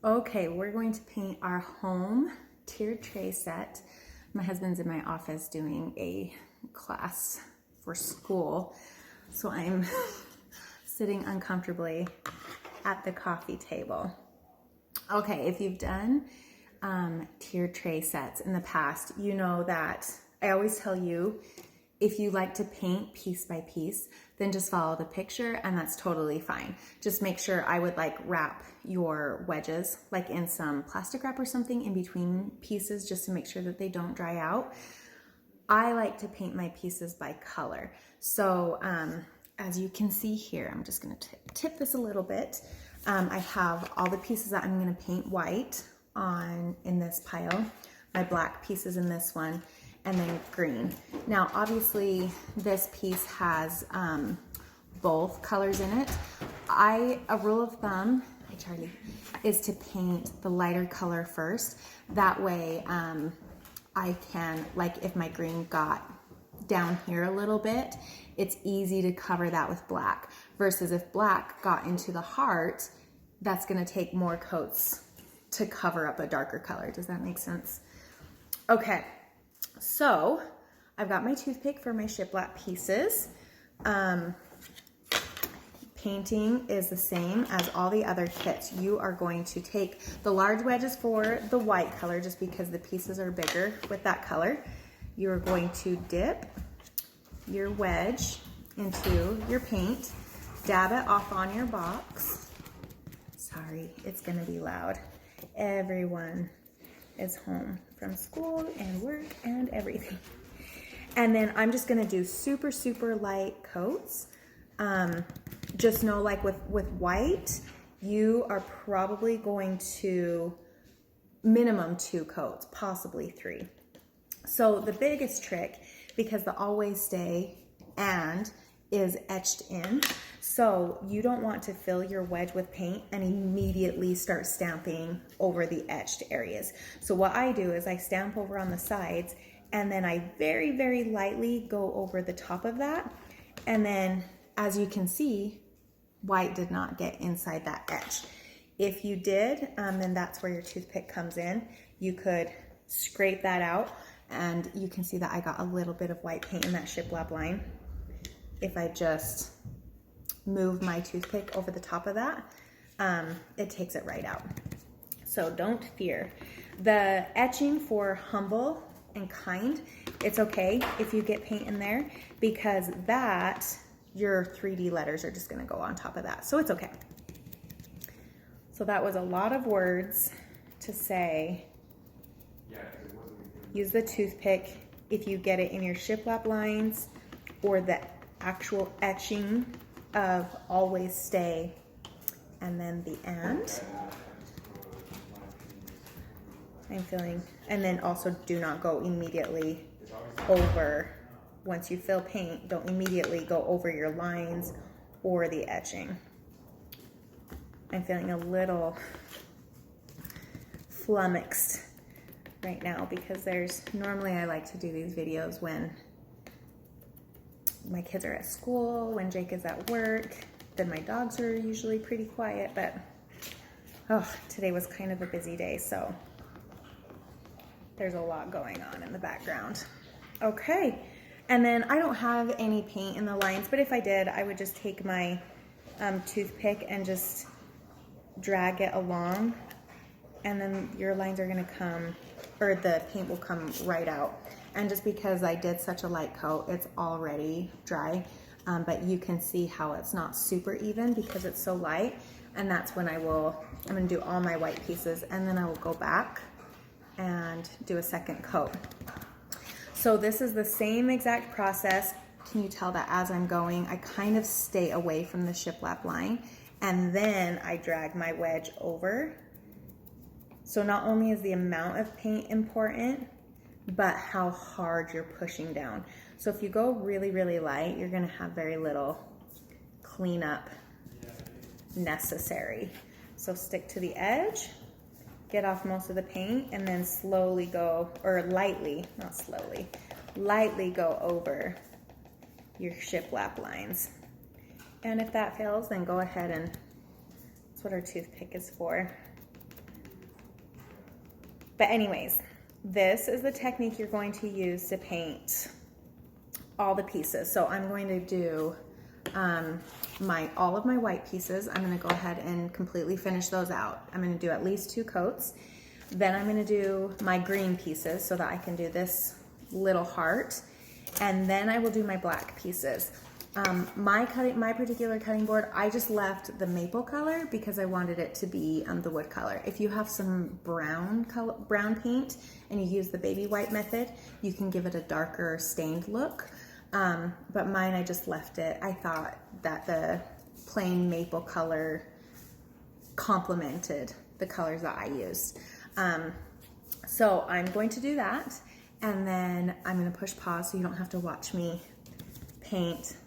Okay, we're going to paint our home tiered tray set. My husband's in my office doing a class for school, so I'm sitting uncomfortably at the coffee table. Okay, if you've done tiered tray sets in the past, you know that I always tell you, if you like to paint piece by piece, then just follow the picture and that's totally fine. Just make sure, I would like wrap your wedges like in some plastic wrap or something in between pieces just to make sure that they don't dry out. I like to paint my pieces by color. So as you can see here, I'm just gonna tip this a little bit. I have all the pieces that I'm gonna paint white in this pile, my black pieces in this one, and then green. Now, obviously, this piece has both colors in it. A rule of thumb, hi Charlie, is to paint the lighter color first. That way, I can, like if my green got down here a little bit, it's easy to cover that with black. Versus if black got into the heart, that's gonna take more coats to cover up a darker color. Does that make sense? Okay. So I've got my toothpick for my shiplap pieces. Painting is the same as all the other kits. You are going to take the large wedges for the white color just because the pieces are bigger with that color. You're going to dip your wedge into your paint, dab it off on your box. Sorry, it's gonna be loud. Everyone is home from school and work and everything. And then I'm just gonna do super, super light coats. Just know, like with white, you are probably going to minimum 2 coats, possibly 3. So the biggest trick, because the always stay and is etched in, so you don't want to fill your wedge with paint and immediately start stamping over the etched areas. So what I do is I stamp over on the sides and then I very, very lightly go over the top of that. And then as you can see, white did not get inside that etch. If you did, then that's where your toothpick comes in. You could scrape that out and you can see that I got a little bit of white paint in that shiplap line. If I just move my toothpick over the top of that, it takes it right out. So don't fear. The etching for humble and kind, it's okay if you get paint in there because that, your 3D letters are just gonna go on top of that. So it's okay. So that was a lot of words to say. Use the toothpick if you get it in your shiplap lines or the actual etching of always stay, and then the and. I'm feeling, and then also do not go immediately over. Once you fill paint, don't immediately go over your lines or the etching. I'm feeling a little flummoxed right now because normally I like to do these videos when my kids are at school, when Jake is at work, then my dogs are usually pretty quiet, but today was kind of a busy day, so there's a lot going on in the background. Okay, and then I don't have any paint in the lines, but if I did, I would just take my toothpick and just drag it along, and then your lines are gonna come, or the paint will come right out. And just because I did such a light coat, it's already dry, but you can see how it's not super even because it's so light. And that's when I'm gonna do all my white pieces and then I will go back and do a second coat. So this is the same exact process. Can you tell that as I'm going, I kind of stay away from the shiplap line and then I drag my wedge over. So not only is the amount of paint important, but how hard you're pushing down. So if you go really, really light, you're gonna have very little cleanup necessary. So stick to the edge, get off most of the paint, and then slowly go, or lightly, not slowly, lightly go over your shiplap lines. And if that fails, then go ahead and, that's what our toothpick is for. But anyways, this is the technique you're going to use to paint all the pieces. So I'm going to do all of my white pieces. I'm going to go ahead and completely finish those out. I'm going to do at least 2 coats. Then I'm going to do my green pieces so that I can do this little heart. And then I will do my black pieces. My particular cutting board, I just left the maple color because I wanted it to be the wood color. If you have some brown paint and you use the baby white method, you can give it a darker stained look. But mine, I just left it. I thought that the plain maple color complemented the colors that I used. So I'm going to do that, and then I'm going to push pause so you don't have to watch me paint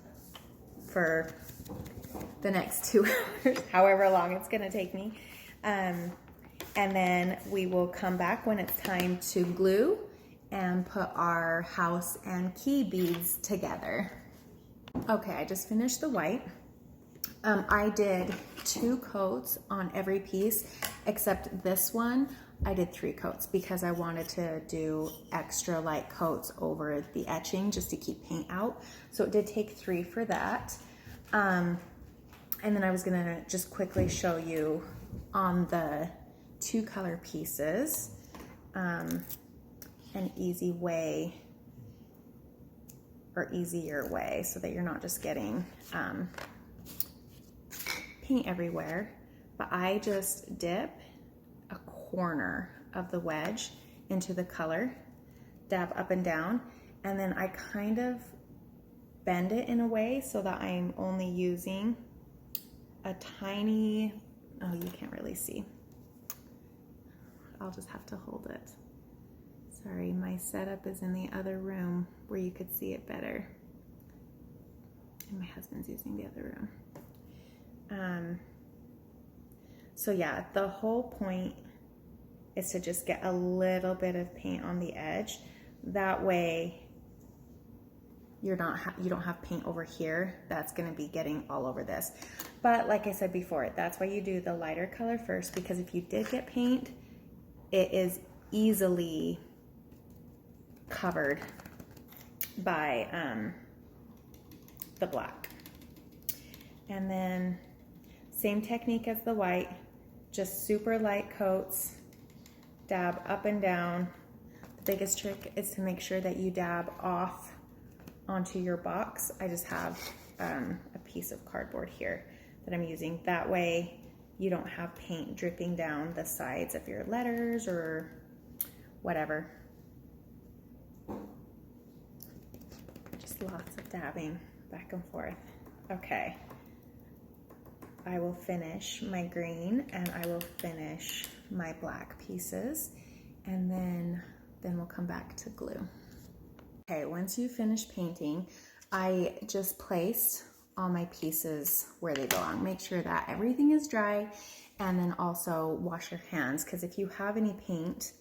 for the next 2 hours, however long it's going to take me. And then we will come back when it's time to glue and put our house and key beads together. Okay, I just finished the white. I did 2 coats on every piece, except this one, I did 3 coats because I wanted to do extra light coats over the etching just to keep paint out. So it did take 3 for that. And then I was gonna just quickly show you on the 2 color pieces, an easy way or easier way so that you're not just getting paint everywhere. But I just dip a corner of the wedge into the color, dab up and down, and then I kind of bend it in a way so that I'm only using a tiny, oh, you can't really see. I'll just have to hold it. Sorry, my setup is in the other room where you could see it better. And my husband's using the other room. So yeah, the whole point is to just get a little bit of paint on the edge. That way you don't have paint over here that's gonna be getting all over this. But like I said before, that's why you do the lighter color first, because if you did get paint, it is easily covered by the black. And then same technique as the white, just super light coats, dab up and down. The biggest trick is to make sure that you dab off onto your box. I just have a piece of cardboard here that I'm using. That way you don't have paint dripping down the sides of your letters or whatever. Just lots of dabbing back and forth. Okay. I will finish my green and I will finish my black pieces, and then we'll come back to glue. Okay, once you finish painting, I just placed all my pieces where they belong. Make sure that everything is dry, and then also wash your hands, because if you have any paint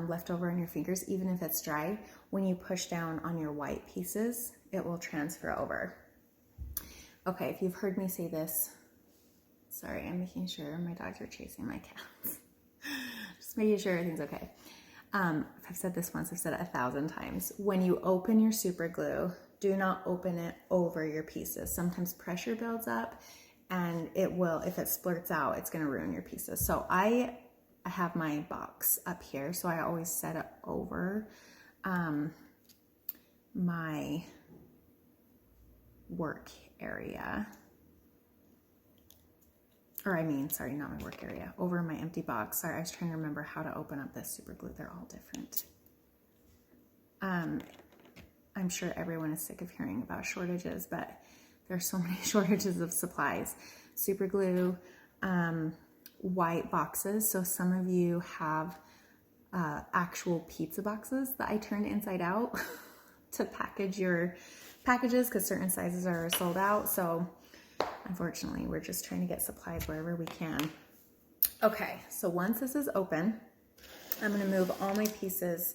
left over on your fingers, even if it's dry, when you push down on your white pieces, it will transfer over. Okay, if you've heard me say this, sorry, I'm making sure my dogs are chasing my cats. Just making sure everything's okay. I've said this once, I've said it 1,000 times. When you open your super glue, do not open it over your pieces. Sometimes pressure builds up and it will, if it splurts out, it's gonna ruin your pieces. So I have my box up here, so I always set it over my work area. Or I mean, sorry, not my work area, over my empty box. Sorry, I was trying to remember how to open up this super glue. They're all different. I'm sure everyone is sick of hearing about shortages, but there's so many shortages of supplies. Super glue, white boxes. So some of you have actual pizza boxes that I turned inside out to package your packages, because certain sizes are sold out. So unfortunately, we're just trying to get supplies wherever we can. Okay, so once this is open, I'm gonna move all my pieces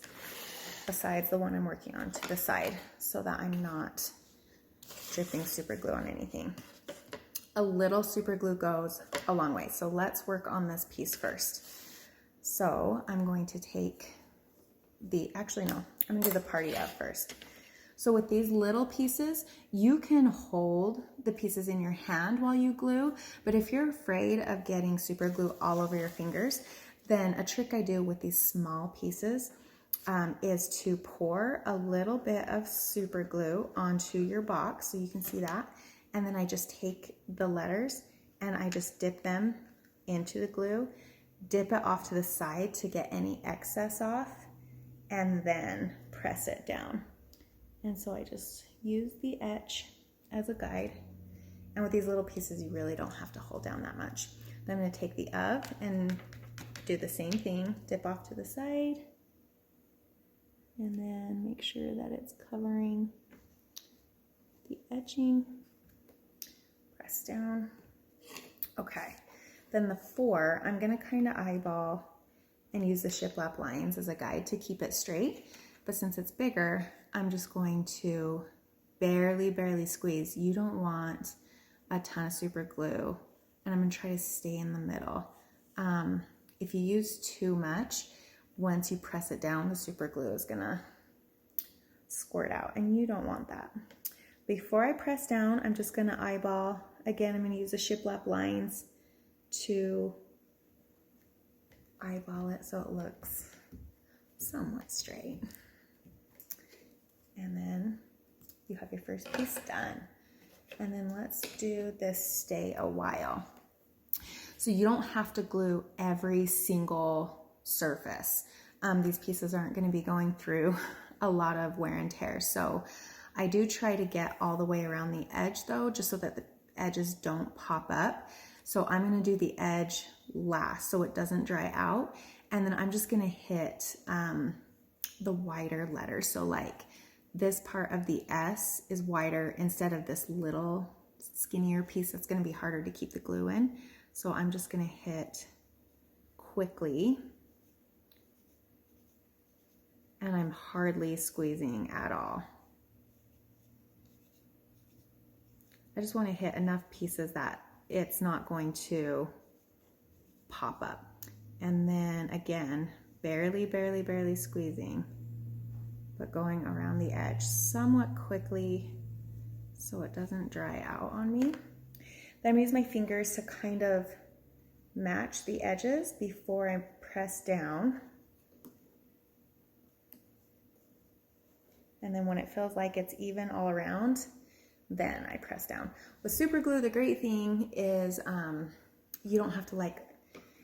besides the one I'm working on to the side so that I'm not dripping super glue on anything. A little super glue goes a long way. So let's work on this piece first. So I'm going to take actually no, I'm gonna do the party of first. So with these little pieces, you can hold the pieces in your hand while you glue, but if you're afraid of getting super glue all over your fingers, then a trick I do with these small pieces is to pour a little bit of super glue onto your box, so you can see that, and then I just take the letters and I just dip them into the glue, dip it off to the side to get any excess off, and then press it down. And so I just use the etch as a guide. And with these little pieces, you really don't have to hold down that much. Then I'm gonna take the of and do the same thing, dip off to the side, and then make sure that it's covering the etching, press down. Okay, then the for, I'm gonna kind of eyeball and use the shiplap lines as a guide to keep it straight. But since it's bigger, I'm just going to barely squeeze. You don't want a ton of super glue, and I'm gonna try to stay in the middle. If you use too much, once you press it down, the super glue is gonna squirt out, and you don't want that. Before I press down, I'm just gonna eyeball. Again, I'm gonna use the shiplap lines to eyeball it so it looks somewhat straight. And then you have your first piece done. And then let's do this stay a while. So you don't have to glue every single surface. These pieces aren't going to be going through a lot of wear and tear. So I do try to get all the way around the edge though, just so that the edges don't pop up. So I'm going to do the edge last so it doesn't dry out. And then I'm just going to hit the wider letters. So like this part of the S is wider instead of this little skinnier piece that's going to be harder to keep the glue in. So I'm just going to hit quickly, and I'm hardly squeezing at all. I just want to hit enough pieces that it's not going to pop up. And then again, barely squeezing, but going around the edge somewhat quickly so it doesn't dry out on me. Then I'm gonna use my fingers to kind of match the edges before I press down. And then when it feels like it's even all around, then I press down. With super glue, the great thing is you don't have to like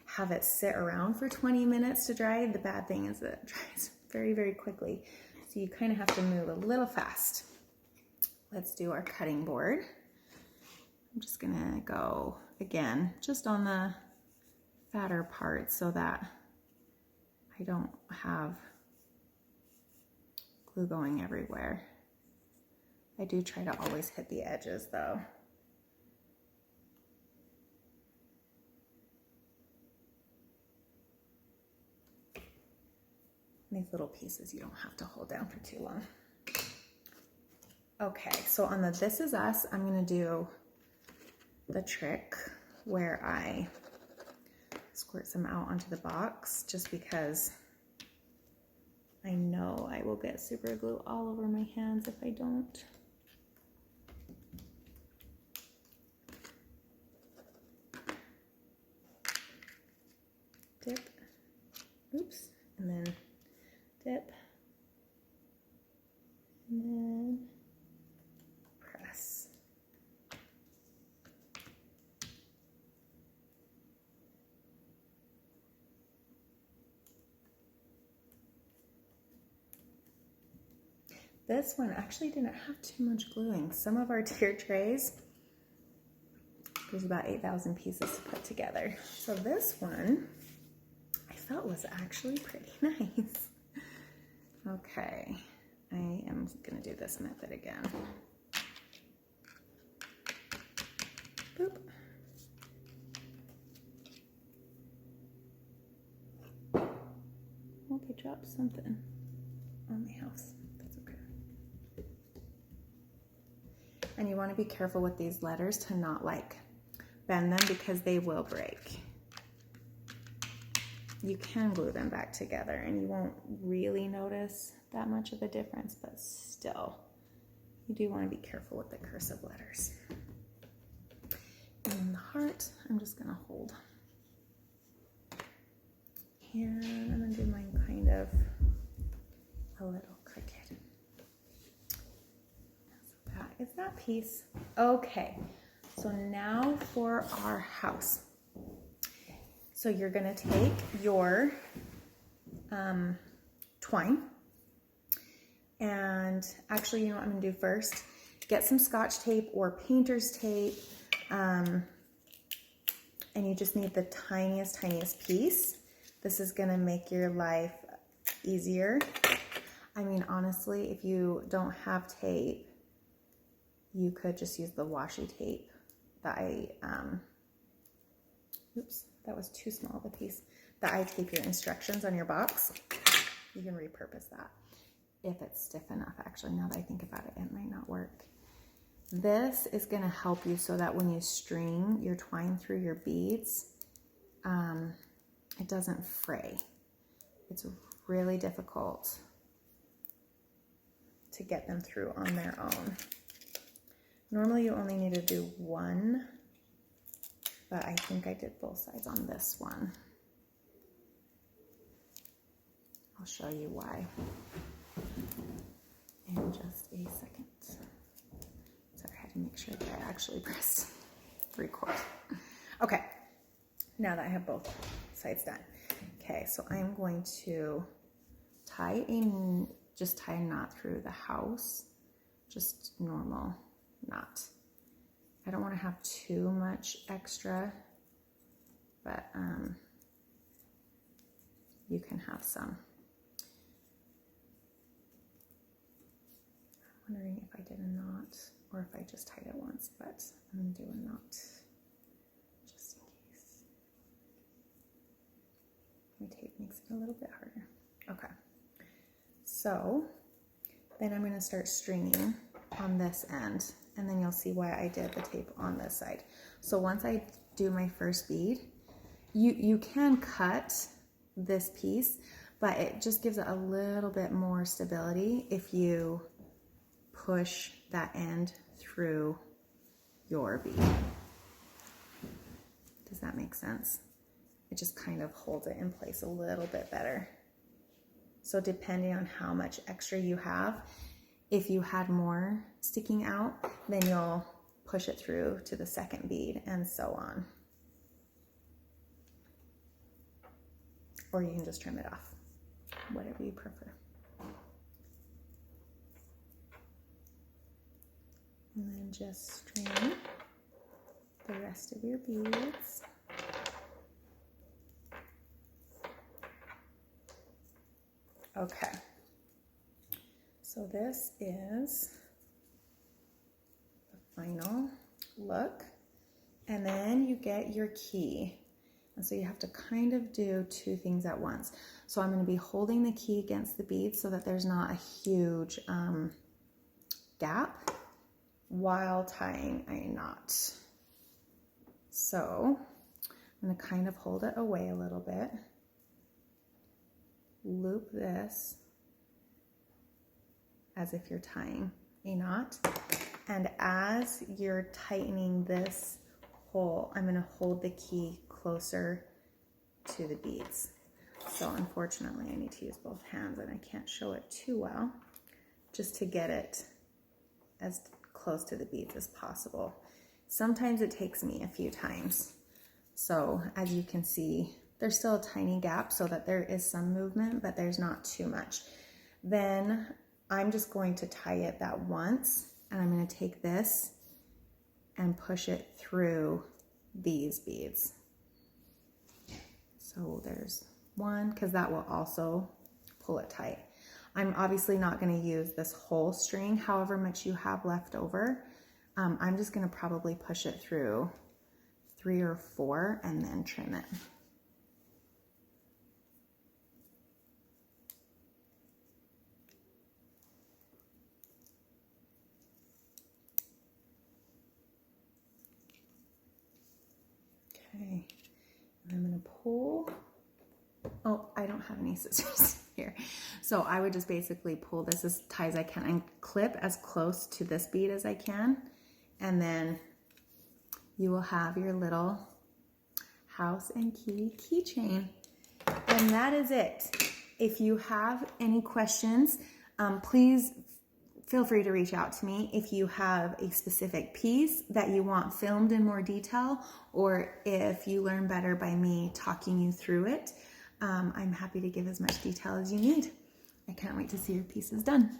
have it sit around for 20 minutes to dry. The bad thing is that it dries very quickly. So you kind of have to move a little fast. Let's do our cutting board. I'm just gonna go again, just on the fatter part so that I don't have glue going everywhere. I do try to always hit the edges though. These little pieces you don't have to hold down for too long. Okay, so on the This Is Us, I'm gonna do the trick where I squirt some out onto the box just because I know I will get super glue all over my hands if I don't. Dip, oops, and then dip, and then press. This one actually didn't have too much gluing. Some of our tier trays, there's about 8,000 pieces to put together. So this one I felt was actually pretty nice. Okay, I am gonna do this method again. Boop. Hope I dropped something on the house. That's okay. And you want to be careful with these letters to not like bend them because they will break. you can glue them back together and you won't really notice that much of a difference, but still, you do want to be careful with the cursive letters. And then the heart, I'm just going to hold. And I'm going to do mine kind of a little crooked. So that is that piece. Okay, so now for our house. So you're going to take your twine, and actually, you know what I'm going to do first? Get some Scotch tape or painter's tape, and you just need the tiniest piece. This is going to make your life easier. I mean, honestly, if you don't have tape, you could just use the washi tape that oops, that was too small of a piece, that I tape your instructions on your box. You can repurpose that if it's stiff enough. Actually, now that I think about it, it might not work. This is going to help you so that when you string your twine through your beads, it doesn't fray. It's really difficult to get them through on their own. Normally you only need to do one, but I think I did both sides on this one. I'll show you why in just a second. Sorry, I had to make sure that I actually pressed record. Okay, now that I have both sides done. Okay, so I'm going to just tie a knot through the house, just normal knot. I don't want to have too much extra, but you can have some. I'm wondering if I did a knot or if I just tied it once, but I'm going to do a knot just in case. My tape makes it a little bit harder. Okay, so then I'm going to start stringing on this end, and then you'll see why I did the tape on this side. So once I do my first bead, you can cut this piece, but it just gives it a little bit more stability if you push that end through your bead. Does that make sense? It just kind of holds it in place a little bit better. So depending on how much extra you have, if you had more sticking out, then you'll push it through to the second bead and so on. Or you can just trim it off, whatever you prefer. And then just string the rest of your beads. Okay. So this is the final look, and then you get your key. And so you have to kind of do two things at once. So I'm going to be holding the key against the bead so that there's not a huge gap while tying a knot. So I'm going to kind of hold it away a little bit, loop this as if you're tying a knot, and as you're tightening this hole, I'm going to hold the key closer to the beads. So unfortunately I need to use both hands, and I can't show it too well, just to get it as close to the beads as possible. Sometimes it takes me a few times. So as you can see, there's still a tiny gap so that there is some movement, but there's not too much. Then I'm just going to tie it that once, and I'm going to take this and push it through these beads. So there's one, because that will also pull it tight. I'm obviously not going to use this whole string, however much you have left over. I'm just going to probably push it through 3 or 4 and then trim it. Okay, and I'm going to pull I don't have any scissors here. So I would just basically pull this as tight as I can and clip as close to this bead as I can. And then you will have your little house and key keychain. And that is it. If you have any questions, please feel free to reach out to me if you have a specific piece that you want filmed in more detail, or if you learn better by me talking you through it. I'm happy to give as much detail as you need. I can't wait to see your pieces done.